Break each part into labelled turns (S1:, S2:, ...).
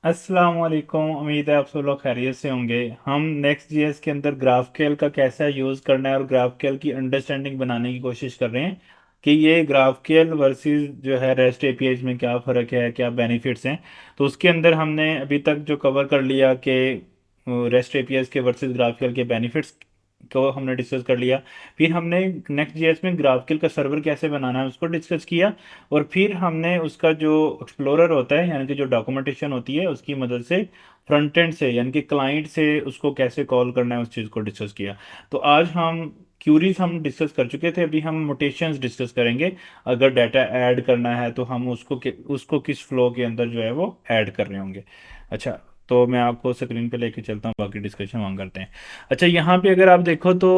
S1: अस्सलाम वालेकुम। उम्मीद है आप सब लोग खैरियत से होंगे। हम नेक्स्ट जीएस के अंदर ग्राफकेल का कैसा यूज़ करना है और ग्राफकेल की अंडरस्टैंडिंग बनाने की कोशिश कर रहे हैं कि ये ग्राफकेल वर्सेस जो है रेस्ट एपीआईज में क्या फ़र्क है, क्या बेनिफिट्स हैं। तो उसके अंदर हमने अभी तक जो कवर कर लिया कि रेस्ट एपीआईज के वर्सेस ग्राफकेल के बेनिफिट्स को हमने डिस्कस कर लिया। फिर हमने नेक्स्ट जीएस में ग्राफकेल का सर्वर कैसे बनाना है उसको डिस्कस किया। और फिर हमने उसका जो एक्सप्लोरर होता है यानी कि जो डॉक्यूमेंटेशन होती है उसकी मदद से फ्रंट एंड से यानी कि क्लाइंट से उसको कैसे कॉल करना है उस चीज़ को डिस्कस किया। तो आज हम क्यूरीज हम डिस्कस कर चुके थे, अभी हम मोटेशंस डिस्कस करेंगे। अगर डाटा ऐड करना है तो हम उसको किस फ्लो के अंदर जो है वो ऐड कर रहे होंगे। अच्छा, तो मैं आपको स्क्रीन पे लेके चलता हूँ, बाकी डिस्कशन वहाँ करते हैं। अच्छा, यहाँ पे अगर आप देखो तो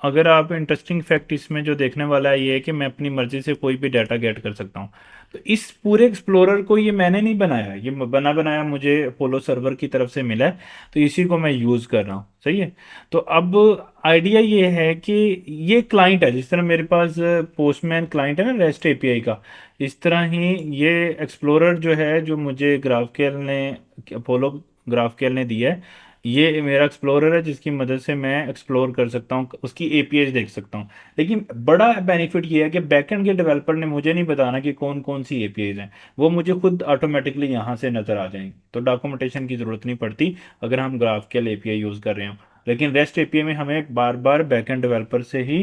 S1: अगर आप इंटरेस्टिंग फैक्ट इसमें जो देखने वाला है ये है कि मैं अपनी मर्जी से कोई भी डाटा गेट कर सकता हूँ। तो इस पूरे एक्सप्लोरर को ये मैंने नहीं बनाया, ये बना बनाया मुझे अपोलो सर्वर की तरफ से मिला है। तो इसी को मैं यूज़ कर रहा हूँ, सही है। तो अब आइडिया ये है कि ये क्लाइंट है, जिस तरह मेरे पास पोस्टमैन क्लाइंट है ना रेस्ट एपीआई का, इस तरह ही ये एक्सप्लोरर जो है जो मुझे ग्राफकेल ने अपोलो ग्राफकेल ने दिया है, ये मेरा एक्सप्लोरर है जिसकी मदद से मैं एक्सप्लोर कर सकता हूँ, उसकी एपीआई देख सकता हूँ। लेकिन बड़ा बेनिफिट ये है कि बैकएंड के डेवलपर ने मुझे नहीं बताना कि कौन कौन सी एपीआईज हैं, वो मुझे खुद ऑटोमेटिकली यहाँ से नज़र आ जाएंगी, तो डॉक्यूमेंटेशन की ज़रूरत नहीं पड़ती अगर हम ग्राफकेल एपीआई यूज़ कर रहे हो। लेकिन रेस्ट एपीआई में हमें बार बार बैकएंड डेवलपर से ही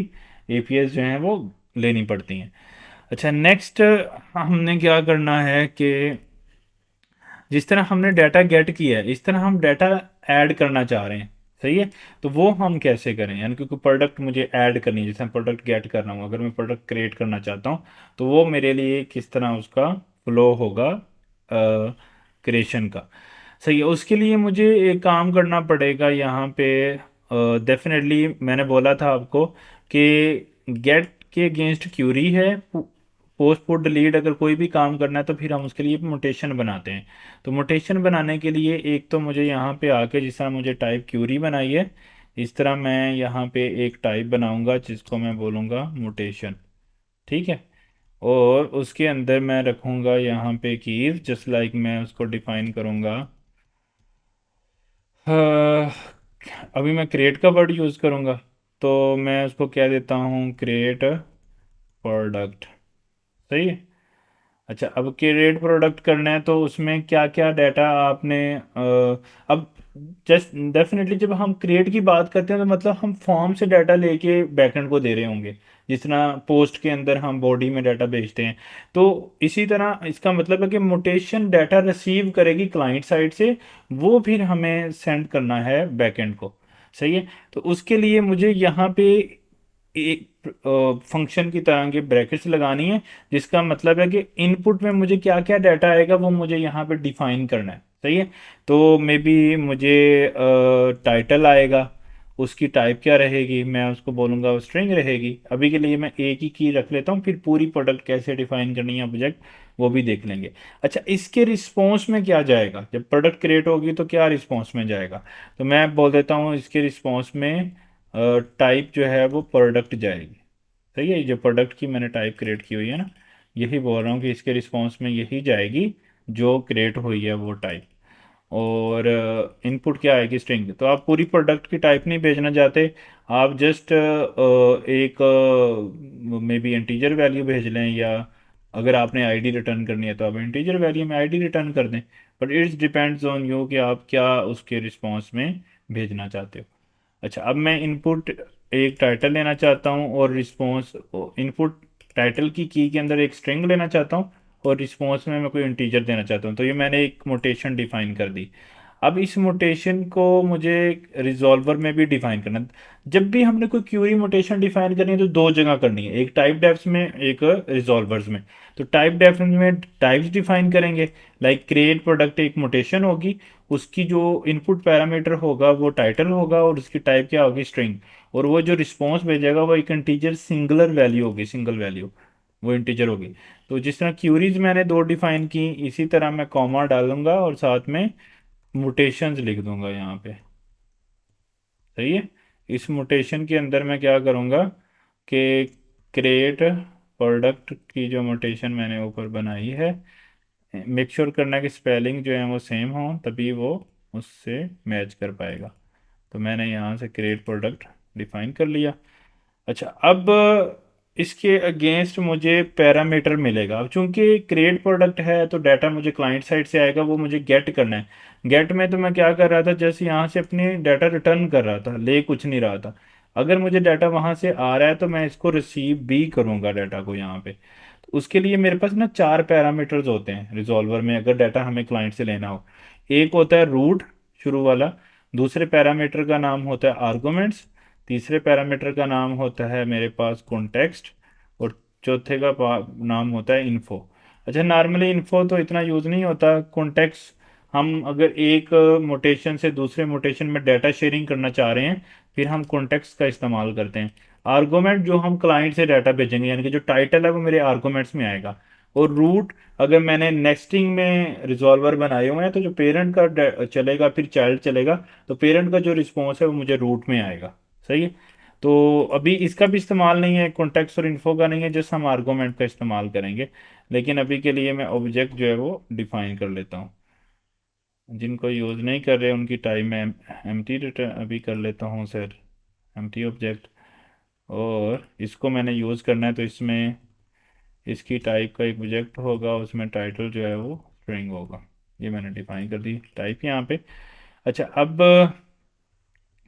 S1: एपीआईज जो हैं वो लेनी पड़ती हैं। अच्छा, नेक्स्ट हमने क्या करना है कि जिस तरह हमने डाटा गेट किया है इस तरह हम डाटा ऐड करना चाह रहे हैं, सही है। तो वो हम कैसे करें, यानी कि कोई प्रोडक्ट मुझे ऐड करनी है, जैसे प्रोडक्ट गेट कर रहा हूँ, अगर मैं प्रोडक्ट क्रिएट करना चाहता हूँ तो वो मेरे लिए किस तरह उसका फ्लो होगा क्रिएशन का। सही है, उसके लिए मुझे एक काम करना पड़ेगा यहाँ पे। डेफिनेटली मैंने बोला था आपको कि गेट के अगेंस्ट क्यूरी है, पोस्ट पुट डिलीट अगर कोई भी काम करना है तो फिर हम उसके लिए मोटेशन बनाते हैं। तो मोटेशन बनाने के लिए एक तो मुझे यहाँ पे आके, जिस तरह मुझे टाइप क्यूरी बनाई है इस तरह मैं यहाँ पे एक टाइप बनाऊंगा जिसको मैं बोलूँगा मोटेशन, ठीक है। और उसके अंदर मैं रखूँगा यहाँ पे कीज, जस्ट लाइक मैं उसको डिफाइन करूँगा। हाँ, अभी मैं क्रिएट का वर्ड यूज़ करूँगा, तो मैं उसको क्या देता हूँ, क्रिएट प्रोडक्ट, सही है। अच्छा, अब क्रिएट प्रोडक्ट करना है तो उसमें क्या क्या डाटा आपने अब जस्ट डेफिनेटली जब हम क्रिएट की बात करते हैं तो मतलब हम फॉर्म से डाटा लेके बैकएंड को दे रहे होंगे, जिस तरह पोस्ट के अंदर हम बॉडी में डाटा भेजते हैं। तो इसी तरह इसका मतलब है कि मोटेशन डाटा रिसीव करेगी क्लाइंट साइड से, वो फिर हमें सेंड करना है बैकएंड को, सही है। तो उसके लिए मुझे यहाँ पे एक फंक्शन की तरह के ब्रैकेट्स लगानी है, जिसका मतलब है कि इनपुट में मुझे क्या क्या डाटा आएगा वो मुझे यहाँ पे डिफाइन करना है, सही है। तो मे बी मुझे टाइटल आएगा, उसकी टाइप क्या रहेगी, मैं उसको बोलूँगा स्ट्रिंग रहेगी। अभी के लिए मैं एक ही की रख लेता हूँ, फिर पूरी प्रोडक्ट कैसे डिफाइन करनी है ऑब्जेक्ट वो भी देख लेंगे। अच्छा, इसके रिस्पॉन्स में क्या जाएगा, जब प्रोडक्ट क्रिएट होगी तो क्या रिस्पॉन्स में जाएगा। तो मैं बोल देता हूँ इसके रिस्पॉन्स में टाइप जो है वो प्रोडक्ट जाएगी, सही है। जो प्रोडक्ट की मैंने टाइप क्रिएट की हुई है ना, यही बोल रहा हूँ कि इसके रिस्पॉन्स में यही जाएगी जो क्रिएट हुई है वो टाइप। और इनपुट क्या आएगी, स्ट्रिंग। तो आप पूरी प्रोडक्ट की टाइप नहीं भेजना चाहते, आप जस्ट एक मे बी इंटीजर वैल्यू भेज लें, या अगर आपने आईडी रिटर्न करनी है तो आप इंटीजर वैल्यू में आईडी रिटर्न कर दें। But it's depends on you कि आप क्या उसके रिस्पॉन्स में भेजना चाहते हो। अच्छा, अब मैं इनपुट एक टाइटल लेना चाहता हूँ और रिस्पॉन्स, इनपुट टाइटल की के अंदर एक स्ट्रिंग लेना चाहता हूँ और रिस्पॉन्स में मैं कोई इंटीजर देना चाहता हूँ, तो ये मैंने एक मोटेशन डिफाइन कर दी। अब इस मोटेशन को मुझे रिजॉल्वर में भी डिफाइन करना है। जब भी हमने कोई क्यूरी मोटेशन डिफाइन करनी है तो दो जगह करनी है, एक टाइप डेफ्स में एक रिजॉल्वर्स में। तो टाइप डेफ्स में टाइप्स डिफाइन करेंगे, लाइक क्रिएट प्रोडक्ट एक मोटेशन होगी, उसकी जो इनपुट पैरामीटर होगा वो टाइटल होगा और उसकी टाइप क्या होगी, स्ट्रिंग। और वो जो रिस्पॉन्स भेजेगा वो एक इंटीजर सिंगुलर वैल्यू होगी, सिंगल वैल्यू, वो इंटीजर होगी। तो जिस तरह क्यूरीज मैंने दो डिफाइन की, इसी तरह मैं कॉमा डालूंगा और साथ में मुटेशंस लिख दूंगा यहाँ पे, सही है। इस मुटेशन के अंदर मैं क्या करूँगा कि क्रिएट प्रोडक्ट की जो मुटेशन मैंने ऊपर बनाई है मेक श्योर करना है कि स्पेलिंग जो है वो सेम हो, तभी वो उससे मैच कर पाएगा। तो मैंने यहाँ से क्रिएट प्रोडक्ट डिफाइन कर लिया। अच्छा, अब इसके अगेंस्ट मुझे पैरामीटर मिलेगा। अब चूंकि क्रिएट प्रोडक्ट है तो डाटा मुझे क्लाइंट साइड से आएगा, वो मुझे गेट करना है। गेट में तो मैं क्या कर रहा था, जैसे यहाँ से अपनी डाटा रिटर्न कर रहा था, ले कुछ नहीं रहा था। अगर मुझे डाटा वहाँ से आ रहा है तो मैं इसको रिसीव भी करूँगा डाटा को यहाँ पे। तो उसके लिए मेरे पास ना चार पैरामीटर्स होते हैं रिजॉल्वर में, अगर डाटा हमें क्लाइंट से लेना हो। एक होता है रूट, शुरू वाला। दूसरे पैरामीटर का नाम होता है आर्गुमेंट्स। तीसरे पैरामीटर का नाम होता है मेरे पास कॉन्टेक्स्ट। और चौथे का नाम होता है इन्फो। अच्छा, नॉर्मली इन्फो तो इतना यूज़ नहीं होता। कॉन्टेक्स्ट हम अगर एक मोटेशन से दूसरे मोटेशन में डाटा शेयरिंग करना चाह रहे हैं, फिर हम कॉन्टेक्स्ट का इस्तेमाल करते हैं। आर्गुमेंट जो हम क्लाइंट से डाटा भेजेंगे, यानी कि जो टाइटल है वो मेरे आर्गुमेंट्स में आएगा। और रूट, अगर मैंने नेस्टिंग में रिजॉल्वर बनाए हुए हैं तो जो पेरेंट का चलेगा फिर चाइल्ड चलेगा, तो पेरेंट का जो रिस्पॉन्स है वो मुझे रूट में आएगा। सही है। तो अभी इसका भी इस्तेमाल नहीं है, कॉन्टेक्स्ट और इन्फो का नहीं है, जस्ट हम आर्गुमेंट का इस्तेमाल करेंगे। लेकिन अभी के लिए मैं ऑब्जेक्ट जो है वो डिफाइन कर लेता हूँ। जिनको यूज़ नहीं कर रहे उनकी टाइम में एम्प्टी रिटर्न अभी कर लेता हूँ सर, एम्प्टी ऑब्जेक्ट। और इसको मैंने यूज़ करना है तो इसमें इसकी टाइप का एक ऑब्जेक्ट होगा, उसमें टाइटल जो है वो स्ट्रिंग होगा। ये मैंने डिफाइन कर दी टाइप यहाँ पे। अच्छा, अब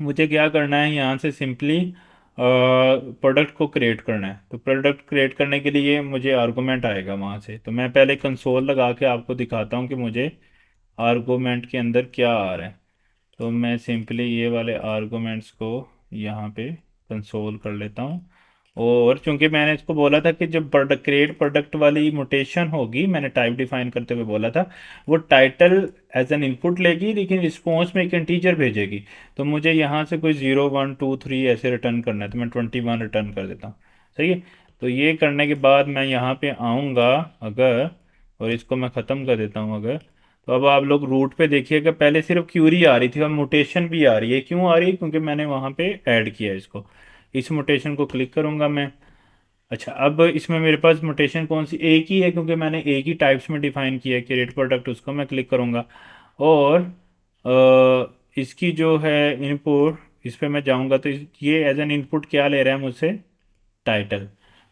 S1: मुझे क्या करना है, यहाँ से सिंपली प्रोडक्ट को क्रिएट करना है। तो प्रोडक्ट क्रिएट करने के लिए मुझे आर्गुमेंट आएगा वहाँ से। तो मैं पहले कंसोल लगा के आपको दिखाता हूँ कि मुझे आर्गुमेंट के अंदर क्या आ रहा है। तो मैं सिंपली ये वाले आर्गुमेंट्स को यहाँ पे कंसोल कर लेता हूँ। और चूंकि मैंने इसको बोला था कि जब प्रोडक्ट क्रिएट प्रोडक्ट वाली मुटेशन होगी, मैंने टाइप डिफाइन करते हुए बोला था, वो टाइटल एज एन इनपुट लेगी लेकिन रिस्पॉन्स में एक इंटीजर भेजेगी। तो मुझे यहाँ से कोई 0 1 2 3 ऐसे रिटर्न करना है, तो मैं 21 रिटर्न कर देता हूँ। सही है। तो ये करने के बाद मैं यहाँ पे आऊँगा अगर, और इसको मैं ख़त्म कर देता हूँ अगर। तो अब आप लोग रूट पे देखिएगा, पहले सिर्फ क्यूरी आ रही थी, अब मुटेशन भी आ रही है। क्यों आ रही है? क्योंकि मैंने वहाँ पे ऐड किया है इसको। इस मुटेशन को क्लिक करूँगा मैं। अच्छा, अब इसमें मेरे पास मुटेशन कौन सी, एक ही है, क्योंकि मैंने एक ही टाइप्स में डिफाइन किया है कि रेट प्रोडक्ट, उसको मैं क्लिक करूँगा। और इसकी जो है इनपुट, इस पे मैं जाऊँगा तो ये एज एन इनपुट क्या ले रहा है मुझसे, टाइटल।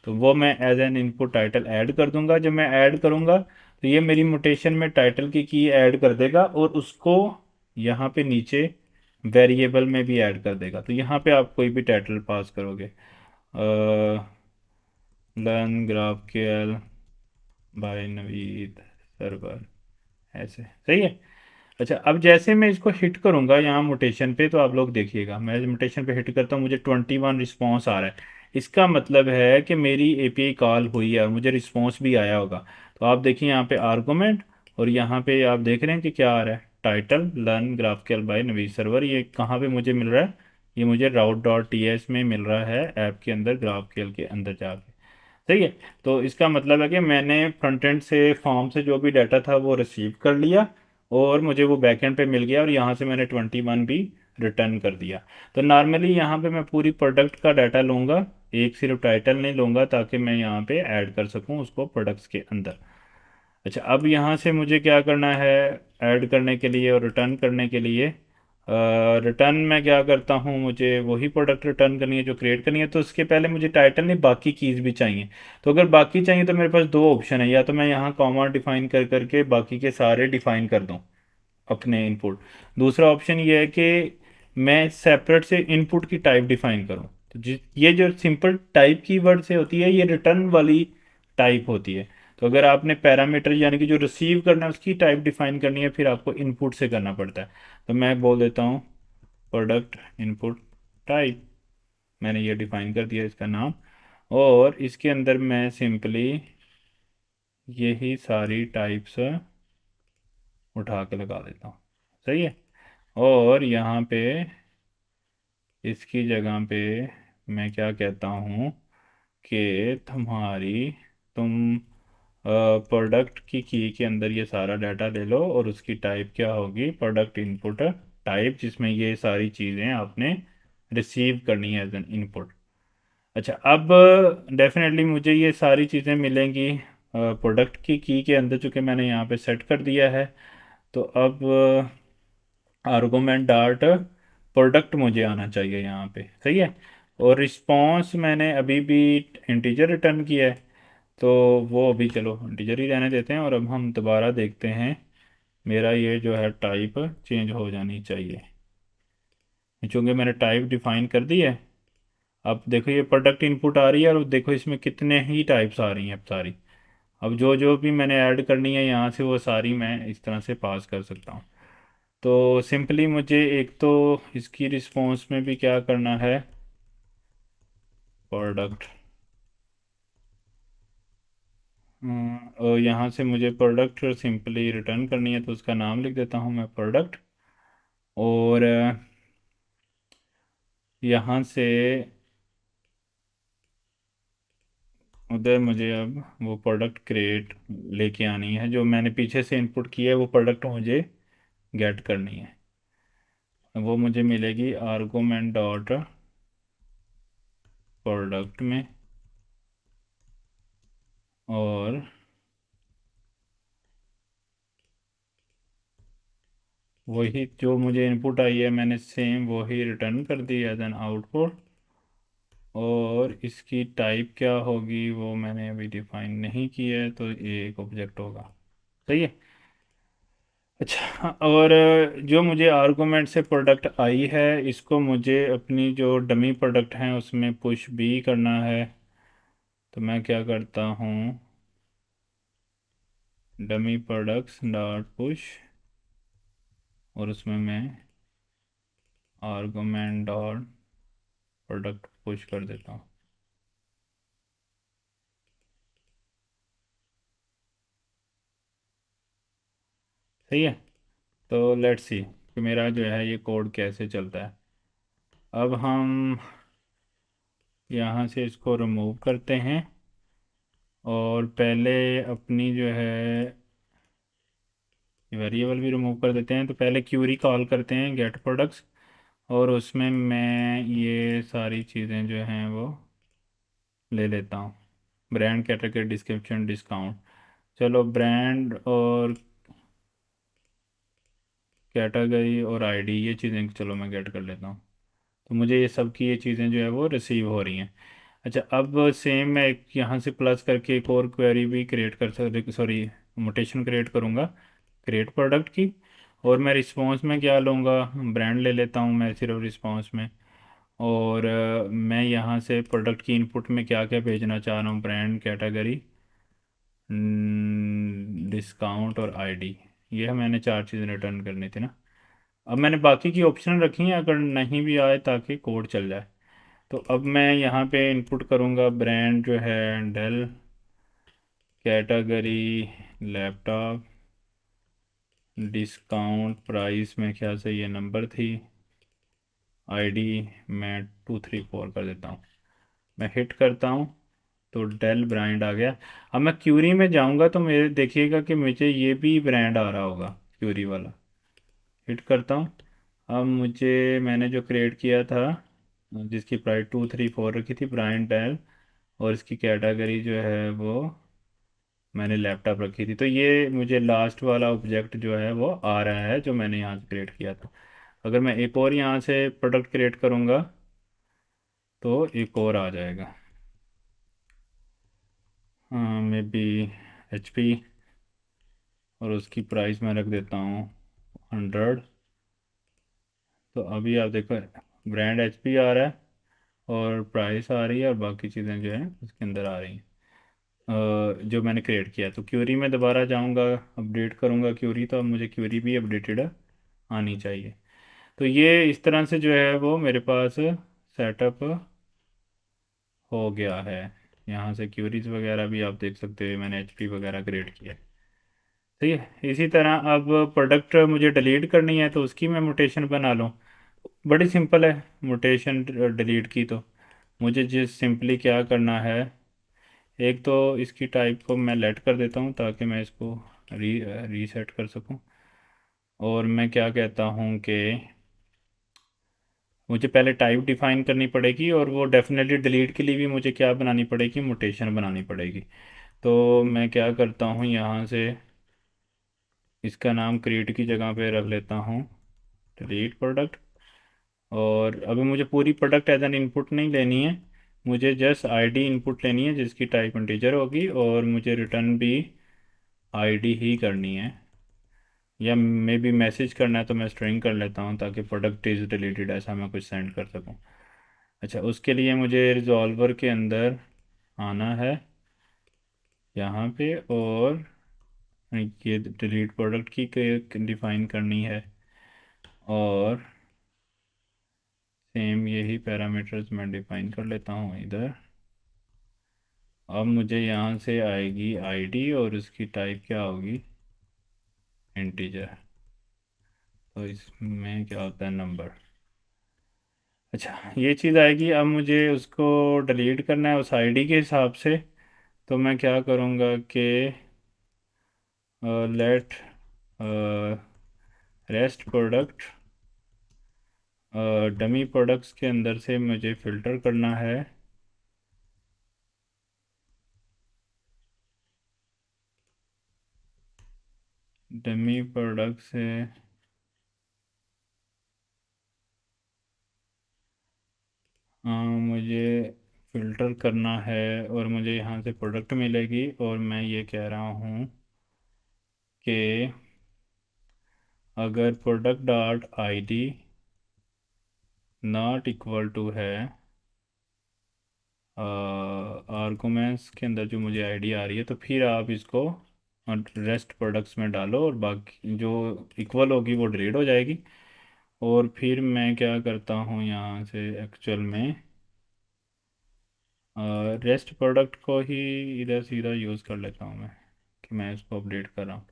S1: तो वो मैं as an input title add कर दूंगा। जब मैं ऐड करूंगा तो ये मेरी मुटेशन में टाइटल की ऐड कर देगा और उसको यहाँ पे नीचे वेरिएबल में भी ऐड कर देगा। तो यहाँ पे आप कोई भी टाइटल पास करोगे, लर्न ग्राफ के एल बाय नवीद सर्वर, ऐसे। सही है। अच्छा, अब जैसे मैं इसको हिट करूंगा यहाँ मुटेशन पे, तो आप लोग देखिएगा, मैं मुटेशन पे हिट करता हूँ, मुझे 21 रिस्पॉन्स आ रहा है। इसका मतलब है कि मेरी एपीआई कॉल हुई है और मुझे रिस्पॉन्स भी आया होगा। तो आप देखिए यहाँ पे आर्गुमेंट, और यहाँ पे आप देख रहे हैं कि क्या आ रहा है, title learn graphical by Naveed Sarwar. ये कहाँ पे मुझे मिल रहा है? ये मुझे route.ts में मिल रहा है, ऐप के अंदर ग्राफकेल के अंदर जाके। सही है। तो इसका मतलब है कि मैंने फ्रंट एंड से, फॉर्म से जो भी डाटा था वो रिसीव कर लिया और मुझे वो बैकएंड पे मिल गया, और यहाँ से मैंने 21 भी रिटर्न कर दिया। तो नॉर्मली यहाँ पे मैं पूरी प्रोडक्ट का डाटा लूँगा, एक सिर्फ टाइटल नहीं लूँगा, ताकि मैं यहाँ पे ऐड कर सकूँ उसको प्रोडक्ट्स के अंदर। अच्छा, अब यहाँ से मुझे क्या करना है, ऐड करने के लिए और रिटर्न करने के लिए, रिटर्न में क्या करता हूँ, मुझे वही प्रोडक्ट रिटर्न करनी है जो क्रिएट करनी है। तो उसके पहले मुझे टाइटल नहीं, बाकी कीज़ भी चाहिए। तो अगर बाकी चाहिए तो मेरे पास दो ऑप्शन है, या तो मैं यहाँ कॉमा डिफाइन कर करके बाकी के सारे डिफाइन कर दूँ अपने इनपुट। दूसरा ऑप्शन ये है कि मैं सेपरेट से इनपुट की टाइप डिफाइन करूँ। तो ये जो सिंपल टाइप की वर्ड से होती है, ये रिटर्न वाली टाइप होती है। तो अगर आपने पैरामीटर यानी कि जो रिसीव करना है उसकी टाइप डिफाइन करनी है, फिर आपको इनपुट से करना पड़ता है। तो मैं बोल देता हूँ प्रोडक्ट इनपुट टाइप, मैंने ये डिफाइन कर दिया इसका नाम। और इसके अंदर मैं सिंपली यही सारी टाइप्स उठा के लगा देता हूँ। सही है। और यहाँ पे इसकी जगह पे मैं क्या कहता हूँ कि तुम प्रोडक्ट की के अंदर ये सारा डाटा ले लो, और उसकी टाइप क्या होगी, प्रोडक्ट इनपुट टाइप, जिसमें ये सारी चीज़ें आपने रिसीव करनी है एज एन इनपुट। अच्छा, अब डेफिनेटली मुझे ये सारी चीज़ें मिलेंगी प्रोडक्ट की के अंदर चूँकि मैंने यहाँ पे सेट कर दिया है, तो अब आर्गुमेंट डॉट प्रोडक्ट मुझे आना चाहिए यहाँ पे, सही है। और रिस्पॉन्स मैंने अभी भी इंटीजर रिटर्न किया है, तो वो अभी चलो इंटीजर ही रहने देते हैं। और अब हम दोबारा देखते हैं, मेरा ये जो है टाइप चेंज हो जानी चाहिए, चूँकि मैंने टाइप डिफाइन कर दी है। अब देखो ये प्रोडक्ट इनपुट आ रही है, और देखो इसमें कितने ही टाइप्स आ रही हैं अब सारी। अब जो जो भी मैंने ऐड करनी है यहाँ से, वो सारी मैं इस तरह से पास कर सकता हूँ। तो सिंपली मुझे एक तो इसकी रिस्पॉन्स में भी क्या करना है, प्रोडक्ट, और यहाँ से मुझे प्रोडक्ट सिंपली रिटर्न करनी है, तो उसका नाम लिख देता हूँ मैं प्रोडक्ट। और यहाँ से उधर मुझे अब वो प्रोडक्ट क्रिएट लेके आनी है, जो मैंने पीछे से इनपुट किया है वो प्रोडक्ट मुझे गेट करनी है। वो मुझे मिलेगी आर्गुमेंट डॉट प्रोडक्ट में, और वही जो मुझे इनपुट आई है मैंने सेम वही रिटर्न कर दी एज एन आउटपुट। और इसकी टाइप क्या होगी वो मैंने अभी डिफाइन नहीं की है, तो ये एक ऑब्जेक्ट होगा, सही है। अच्छा, और जो मुझे आर्गुमेंट से प्रोडक्ट आई है, इसको मुझे अपनी जो डमी प्रोडक्ट हैं उसमें पुश भी करना है। तो मैं क्या करता हूँ, डमी प्रोडक्ट्स डॉट पुश, और उसमें मैं आर्गुमेंट डॉट प्रोडक्ट पुश कर देता हूँ, सही है। तो लेट्स सी कि मेरा जो है ये कोड कैसे चलता है। अब हम यहाँ से इसको रिमूव करते हैं, और पहले अपनी जो है वेरिएबल भी रिमूव कर देते हैं। तो पहले क्यूरी कॉल करते हैं गेट प्रोडक्ट्स, और उसमें मैं ये सारी चीज़ें जो हैं वो ले लेता हूँ, ब्रांड, कैटेगरी, डिस्क्रिप्शन, डिस्काउंट। चलो ब्रांड और कैटेगरी और आईडी, ये चीज़ें चलो मैं गेट कर लेता हूँ। तो मुझे ये सब की ये चीज़ें जो है वो रिसीव हो रही हैं। अच्छा, अब सेम मैं एक यहाँ से प्लस करके एक और क्वेरी भी क्रिएट कर सकते, सॉरी मोटेशन क्रिएट करूँगा, क्रिएट प्रोडक्ट की। और मैं रिस्पॉन्स में क्या लूँगा, ब्रांड ले लेता हूँ मैं सिर्फ रिस्पॉन्स में। और मैं यहाँ से प्रोडक्ट की इनपुट में क्या क्या भेजना चाह रहा हूँ, ब्रांड, कैटेगरी, डिस्काउंट और आईडी। ये मैंने चार चीज़ें रिटर्न करनी थी ना। अब मैंने बाकी की ऑप्शन रखी हैं अगर नहीं भी आए, ताकि कोड चल जाए। तो अब मैं यहाँ पे इनपुट करूँगा, ब्रांड जो है Dell, category laptop, discount price में क्या से ये नंबर थी, आईडी मैं 234 कर देता हूँ। मैं हिट करता हूँ, तो डेल ब्रांड आ गया। अब मैं क्यूरी में जाऊँगा तो मेरे देखिएगा कि मुझे ये भी ब्रांड आ रहा होगा, क्यूरी वाला। हिट करता हूँ। अब मुझे मैंने जो क्रिएट किया था, जिसकी प्राइस 234 रखी थी, ब्रांड डेल, और इसकी कैटेगरी जो है वो मैंने लैपटॉप रखी थी। तो ये मुझे लास्ट वाला ऑब्जेक्ट जो है वो आ रहा है, जो मैंने यहाँ से क्रिएट किया था। अगर मैं एक और यहाँ से प्रोडक्ट क्रिएट करूँगा, तो एक और आ जाएगा, मे बी HP, और उसकी प्राइस मैं रख देता हूँ 100। तो अभी आप देखो, ब्रांड HP आ रहा है, और प्राइस आ रही है, और बाकी चीज़ें जो हैं उसके अंदर आ रही हैं, जो मैंने क्रिएट किया। तो क्यूरी में दोबारा जाऊंगा, अपडेट करूंगा क्यूरी, तो अब मुझे क्यूरी भी अपडेटेड आनी चाहिए। तो ये इस तरह से जो है वो मेरे पास सेटअप हो गया है। यहाँ से क्यूरीज वगैरह भी आप देख सकते हो, मैंने HP वगैरह क्रिएट किया है। ठीक है, इसी तरह अब प्रोडक्ट मुझे डिलीट करनी है, तो उसकी मैं मोटेशन बना लूँ। बड़ी सिंपल है मोटेशन डिलीट की। तो मुझे जिस सिंपली क्या करना है, एक तो इसकी टाइप को मैं लेट कर देता हूँ, ताकि मैं इसको रीसेट कर सकूँ। और मैं क्या कहता हूँ कि मुझे पहले टाइप डिफाइन करनी पड़ेगी, और वो डेफिनेटली डिलीट के लिए भी मुझे क्या बनानी पड़ेगी, मोटेशन बनानी पड़ेगी। तो मैं क्या करता हूँ यहाँ से, इसका नाम क्रिएट की जगह पे रख लेता हूँ डिलीट प्रोडक्ट। और अभी मुझे पूरी प्रोडक्ट एज एन इनपुट नहीं लेनी है, मुझे जस्ट आईडी इनपुट लेनी है जिसकी टाइप इंटीजर होगी, और मुझे रिटर्न भी आईडी ही करनी है, या मे बी मैसेज करना है तो मैं स्ट्रिंग कर लेता हूँ ताकि प्रोडक्ट इज़ डिलीटेड ऐसा मैं कुछ सेंड कर सकूँ। अच्छा, उसके लिए मुझे रिजॉल्वर के अंदर आना है यहाँ पे, और ये डिलीट प्रोडक्ट की डिफाइन करनी है, और सेम यही पैरामीटर्स मैं डिफाइन कर लेता हूँ इधर। अब मुझे यहाँ से आएगी आईडी और उसकी टाइप क्या होगी, इंटीजर। तो इसमें क्या होता है, नंबर। अच्छा, ये चीज़ आएगी। अब मुझे उसको डिलीट करना है उस आईडी के हिसाब से। तो मैं क्या करूँगा कि let rest product, dummy products के अंदर से मुझे फ़िल्टर करना है डमी प्रोडक्ट से। मुझे फ़िल्टर करना है और मुझे यहाँ से प्रोडक्ट मिलेगी, और मैं ये कह रहा हूँ कि अगर product dot ID not equal to है आर्गुमेंट्स के अंदर जो मुझे आईडी आ रही है, तो फिर आप इसको रेस्ट प्रोडक्ट्स में डालो, और बाकी जो इक्वल होगी वो डिलीट हो जाएगी। और फिर मैं क्या करता हूँ यहाँ से एक्चुअल में रेस्ट प्रोडक्ट को ही इधर सीधा यूज़ कर लेता हूँ मैं, कि मैं इसको अपडेट कर रहा हूँ।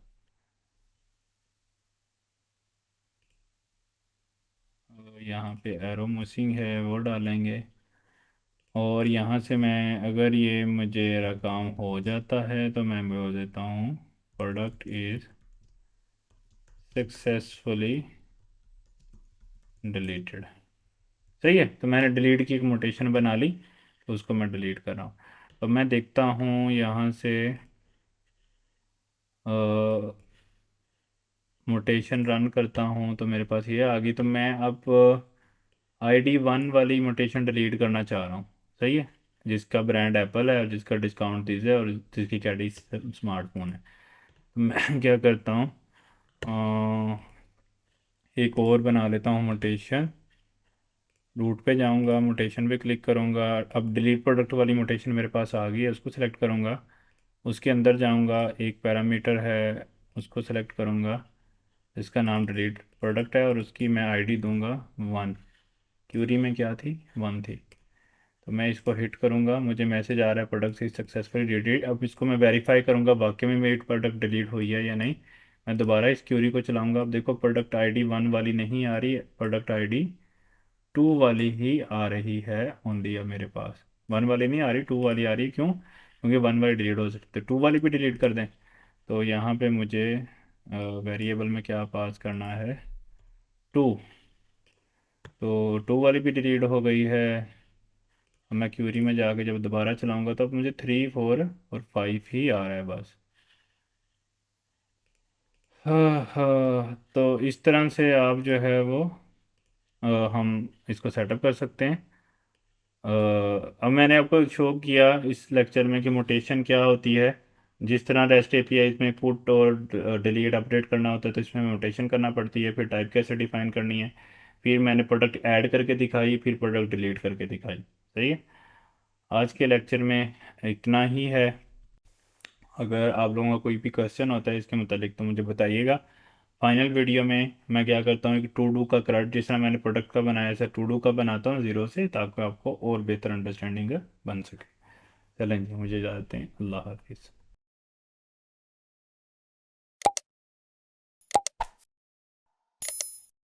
S1: यहाँ पे एरो मिसिंग है वो डालेंगे, और यहाँ से मैं अगर ये मुझे रकम हो जाता है तो मैं बोल देता हूँ प्रोडक्ट इज़ सक्सेसफुली डिलीटेड। सही है, तो मैंने डिलीट की एक मोटेशन बना ली, तो उसको मैं डिलीट कर रहा हूँ। तो मैं देखता हूँ यहाँ से मोटेशन रन करता हूँ तो मेरे पास ये आ गई। तो मैं अब आईडी वन वाली मोटेशन डिलीट करना चाह रहा हूँ। सही है, जिसका ब्रांड एप्पल है और जिसका डिस्काउंट दीज है और जिसकी कैटेगरी स्मार्टफोन है। तो मैं क्या करता हूँ, एक और बना लेता हूँ मोटेशन। रूट पे जाऊँगा, मोटेशन पे क्लिक करूँगा। अब डिलीट प्रोडक्ट वाली मोटेशन मेरे पास आ गई है, उसको सेलेक्ट करूँगा। उसके अंदर जाऊँगा, एक पैरामीटर है उसको सेलेक्ट करूँगा, इसका नाम डिलीट प्रोडक्ट है, और उसकी मैं आईडी दूंगा वन। क्यूरी में क्या थी, वन थी। तो मैं इसको हिट करूँगा, मुझे मैसेज आ रहा है प्रोडक्ट इज सक्सेसफुली डिलीट। अब इसको मैं वेरीफाई करूँगा वाकई में मेरी प्रोडक्ट डिलीट हुई है या नहीं। मैं दोबारा इस क्यूरी को चलाऊँगा। अब देखो प्रोडक्ट आईडी वन वाली नहीं आ रही, प्रोडक्ट आईडी टू वाली ही आ रही है ओनली। अब मेरे पास वन वाली नहीं आ रही, टू वाली आ रही है। क्यों? क्योंकि वन वाली डिलीट हो सकती है, टू वाली भी डिलीट कर दें। तो यहाँ पे मुझे वेरिएबल में क्या पास करना है, टू। तो टू वाली भी डिलीट हो गई है। अब मैं क्यूरी में जाके जब दोबारा चलाऊंगा तो अब मुझे थ्री फोर और फाइव ही आ रहा है बस। हाँ हाँ, तो इस तरह से आप जो है वो हम इसको सेटअप कर सकते हैं। अब मैंने आपको शो किया इस लेक्चर में कि मोटेशन क्या होती है। जिस तरह रेस्ट एपीआई में पुट और डिलीट अपडेट करना होता है, तो इसमें मोटेशन करना पड़ती है। फिर टाइप कैसे डिफाइन करनी है, फिर मैंने प्रोडक्ट ऐड करके दिखाई, फिर प्रोडक्ट डिलीट करके दिखाई। सही है, आज के लेक्चर में इतना ही है। अगर आप लोगों का कोई भी क्वेश्चन होता है इसके मुतालिक तो मुझे बताइएगा। फाइनल वीडियो में मैं क्या करता हूँ कि टू डू का करंट, जिस तरह मैंने प्रोडक्ट का बनाया ऐसा टू डू का बनाता हूँ ज़ीरो से, ताकि आपको और बेहतर अंडरस्टैंडिंग बन सके। चलें जी, मुझे इजाज़त दें। अल्लाह हाफिज़।